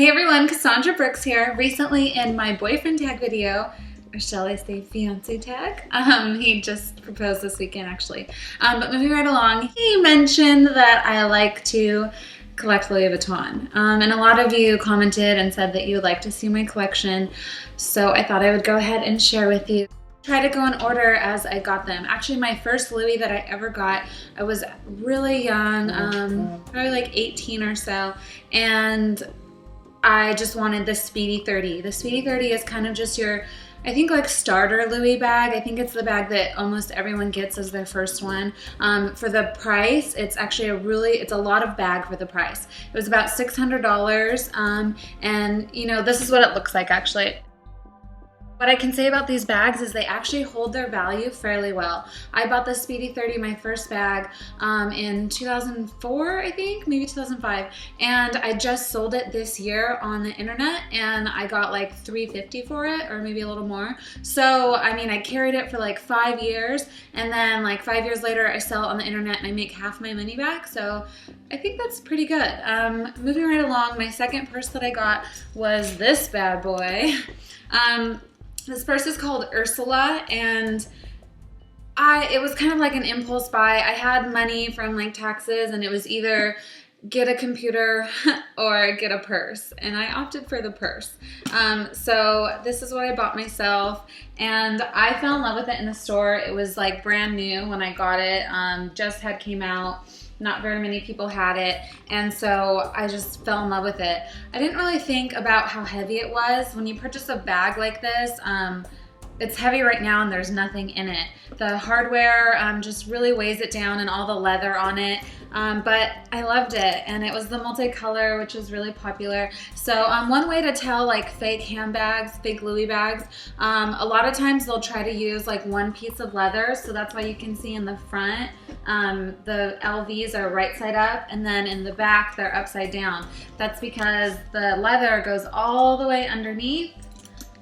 Hey everyone, Kassandra Brooks here. Recently in my boyfriend tag video, or shall I say fiance tag? He just proposed this weekend actually. But moving right along, he mentioned that I like to collect Louis Vuitton. And a lot of you commented and said that you would like to see my collection. So I thought I would go ahead and share with you. Try to go in order as I got them. Actually, my first Louis that I ever got, I was really young, probably like 18 or so. And I just wanted the Speedy 30. The Speedy 30 is kind of just your, I think, like starter Louis bag. I think it's the bag that almost everyone gets as their first one. For the price, it's actually it's a lot of bag for the price. It was about $600, and you know, this is what it looks like actually. What I can say about these bags is they actually hold their value fairly well. I bought the Speedy 30, my first bag, in 2004, I think, maybe 2005. And I just sold it this year on the internet and I got like $350 for it, or maybe a little more. So, I mean, I carried it for like 5 years, and then like 5 years later, I sell it on the internet and I make half my money back. So I think that's pretty good. Moving right along, my second purse that I got was this bad boy. This purse is called Ursula, and it was kind of like an impulse buy. I had money from like taxes, and it was either get a computer or get a purse, and I opted for the purse. So this is what I bought myself, and I fell in love with it in the store. It was like brand new when I got it, just had came out. Not very many people had it, and so I just fell in love with it. I didn't really think about how heavy it was. When you purchase a bag like this, it's heavy right now and there's nothing in it. The hardware just really weighs it down, and all the leather on it. But I loved it, and it was the multicolor, which was really popular. So one way to tell like fake handbags, fake Louis bags, a lot of times they'll try to use like one piece of leather. So that's why you can see in the front, the LVs are right side up, and then in the back they're upside down. That's because the leather goes all the way underneath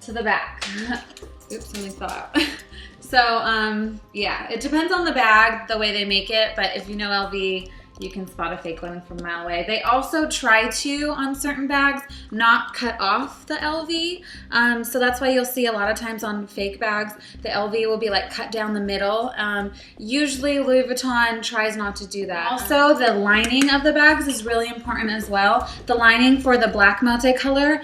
to the back. Oops, something fell out. So yeah, it depends on the bag, the way they make it, but if you know LV, you can spot a fake one from a mile away. They also try to, on certain bags, not cut off the LV. So that's why you'll see a lot of times on fake bags, the LV will be like cut down the middle. Usually Louis Vuitton tries not to do that. Also, the lining of the bags is really important as well. The lining for the black multicolor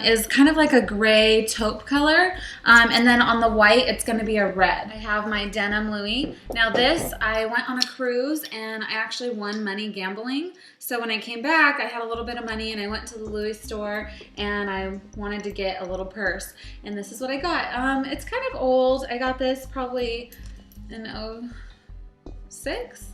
is kind of like a gray taupe color. And then on the white, it's gonna be a red. I have my Denim Louie. Now this, I went on a cruise and I actually won money gambling. So when I came back, I had a little bit of money and I went to the Louis store and I wanted to get a little purse. And this is what I got. It's kind of old. I got this probably in 06.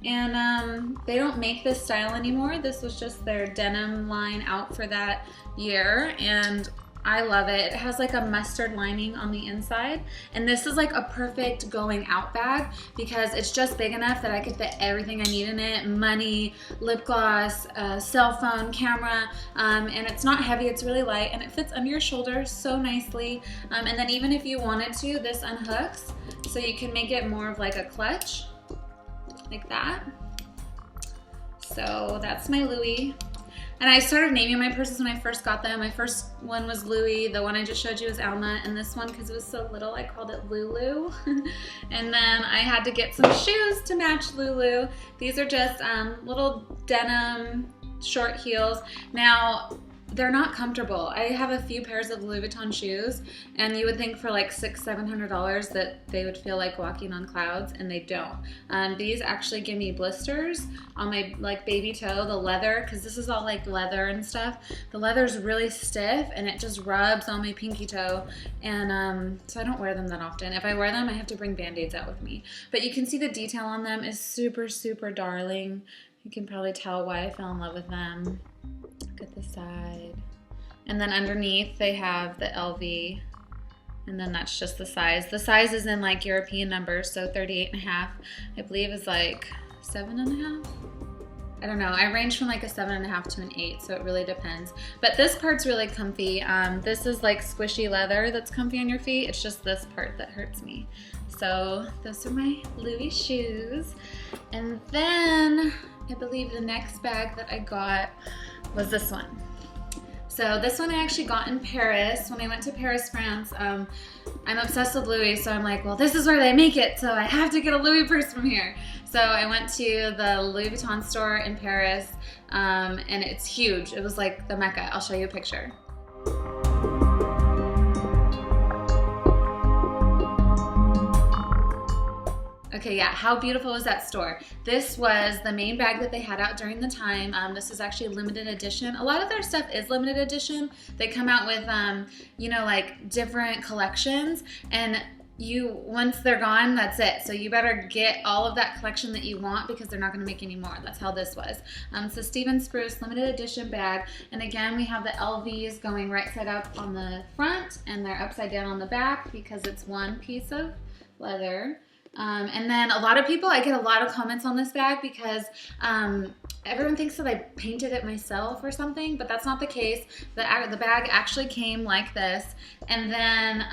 And they don't make this style anymore. This was just their denim line out for that year, and I love it. It has like a mustard lining on the inside, and this is like a perfect going out bag because it's just big enough that I could fit everything I need in it: money, lip gloss, cell phone, camera, and it's not heavy, it's really light, and it fits under your shoulder so nicely. And then even if you wanted to, this unhooks, so you can make it more of like a clutch, like that. So that's my Louis. And I started naming my purses when I first got them. My first one was Louis. The one I just showed you was Alma. And this one, because it was so little, I called it Lulu. And then I had to get some shoes to match Lulu. These are just little denim short heels. Now, they're not comfortable. I have a few pairs of Louis Vuitton shoes, and you would think for like $600-700 that they would feel like walking on clouds, and they don't. These actually give me blisters on my like baby toe, the leather, because this is all like leather and stuff. The leather's really stiff and it just rubs on my pinky toe, and so I don't wear them that often. If I wear them, I have to bring band-aids out with me. But you can see the detail on them is super, super darling. You can probably tell why I fell in love with them. Look at the side. And then underneath they have the LV, and then that's just the size. The size is in like European numbers, so 38.5 I believe is like 7.5. I don't know, I range from like a 7.5 to an 8, so it really depends. But this part's really comfy. This is like squishy leather that's comfy on your feet. It's just this part that hurts me. So those are my Louis shoes. And then I believe the next bag that I got was this one. So this one I actually got in Paris when I went to Paris, France. I'm obsessed with Louis, so I'm like, well, this is where they make it, so I have to get a Louis purse from here. So I went to the Louis Vuitton store in Paris, and it's huge. It was like the Mecca. I'll show you a picture. Okay, yeah, how beautiful was that store? This was the main bag that they had out during the time. This is actually limited edition. A lot of their stuff is limited edition. They come out with, you know, like different collections, and once they're gone, that's it. So you better get all of that collection that you want because they're not gonna make any more. That's how this was. So Stephen Sprouse limited edition bag. And again, we have the LVs going right side up on the front and they're upside down on the back because it's one piece of leather. And then a lot of people, I get a lot of comments on this bag because everyone thinks that I painted it myself or something, but that's not the case. The bag actually came like this. And then,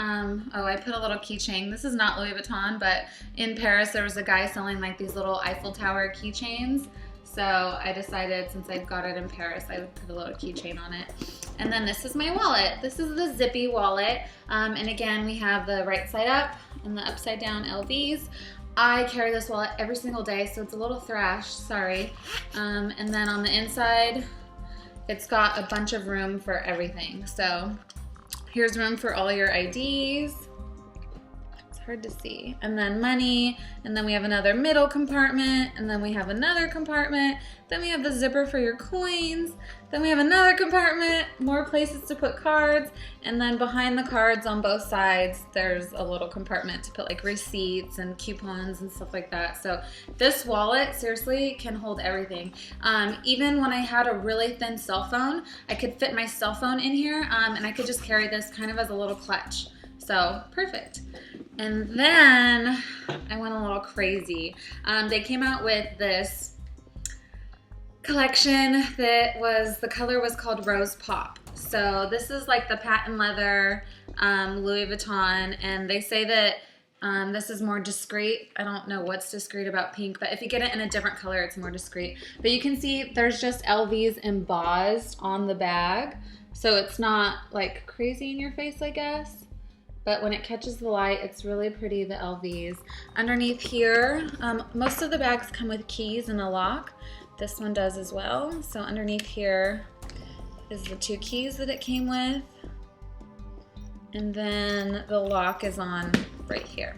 oh, I put a little keychain. This is not Louis Vuitton, but in Paris there was a guy selling like these little Eiffel Tower keychains. So I decided, since I got it in Paris, I would put a little keychain on it. And then this is my wallet. This is the Zippy wallet. And again, we have the right side up and the upside down LVs. I carry this wallet every single day, so it's a little thrashed, sorry. And then on the inside, it's got a bunch of room for everything. So here's room for all your IDs. Hard to see. And then money, and then we have another middle compartment, and then we have another compartment, then we have the zipper for your coins, then we have another compartment, more places to put cards, and then behind the cards on both sides there's a little compartment to put like receipts and coupons and stuff like that. So this wallet seriously can hold everything. Even when I had a really thin cell phone, I could fit my cell phone in here, and I could just carry this kind of as a little clutch. So perfect. And then I went a little crazy. They came out with this collection that the color was called Rose Pop. So this is like the patent leather Louis Vuitton, and they say that this is more discreet. I don't know what's discreet about pink, but if you get it in a different color, it's more discreet. But you can see there's just LVs embossed on the bag. So it's not like crazy in your face, I guess. But when it catches the light, it's really pretty, the LVs. Underneath here, most of the bags come with keys and a lock. This one does as well. So underneath here is the 2 keys that it came with. And then the lock is on right here.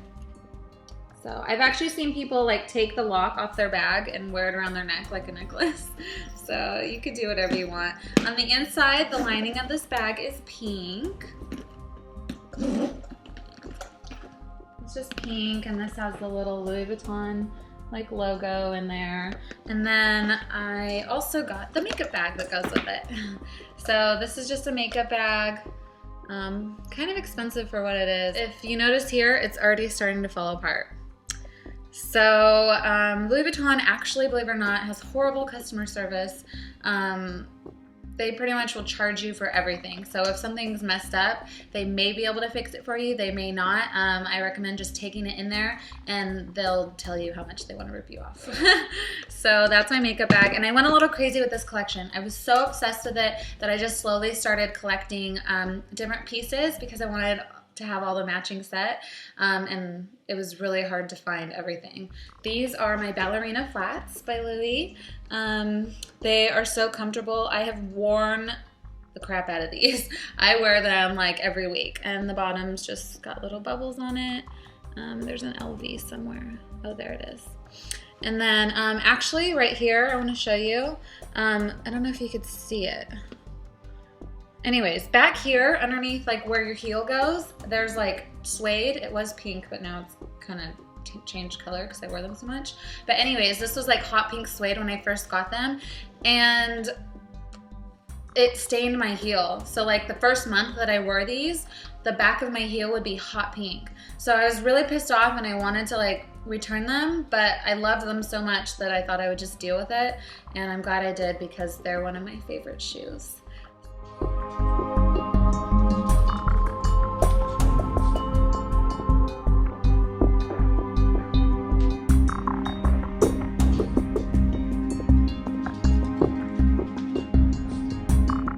So I've actually seen people like take the lock off their bag and wear it around their neck like a necklace. So you could do whatever you want. On the inside, the lining of this bag is pink. It's just pink, and this has the little Louis Vuitton like logo in there. And then I also got the makeup bag that goes with it. So this is just a makeup bag, kind of expensive for what it is. If you notice here, it's already starting to fall apart. So Louis Vuitton actually, believe it or not, has horrible customer service. They pretty much will charge you for everything. So if something's messed up, they may be able to fix it for you. They may not. I recommend just taking it in there and they'll tell you how much they want to rip you off. So that's my makeup bag. And I went a little crazy with this collection. I was so obsessed with it that I just slowly started collecting different pieces because I wanted to have all the matching set, and it was really hard to find everything. These are my ballerina flats by Louis. They are so comfortable. I have worn the crap out of these. I wear them like every week, and the bottoms just got little bubbles on it. There's an LV somewhere. Oh, there it is. And then actually right here, I want to show you. I don't know if you could see it. Anyways, back here underneath like where your heel goes, there's like suede. It was pink, but now it's kind of changed color because I wear them so much. But anyways, this was like hot pink suede when I first got them, and it stained my heel. So like the first month that I wore these, the back of my heel would be hot pink. So I was really pissed off and I wanted to like return them, but I loved them so much that I thought I would just deal with it. And I'm glad I did because they're one of my favorite shoes.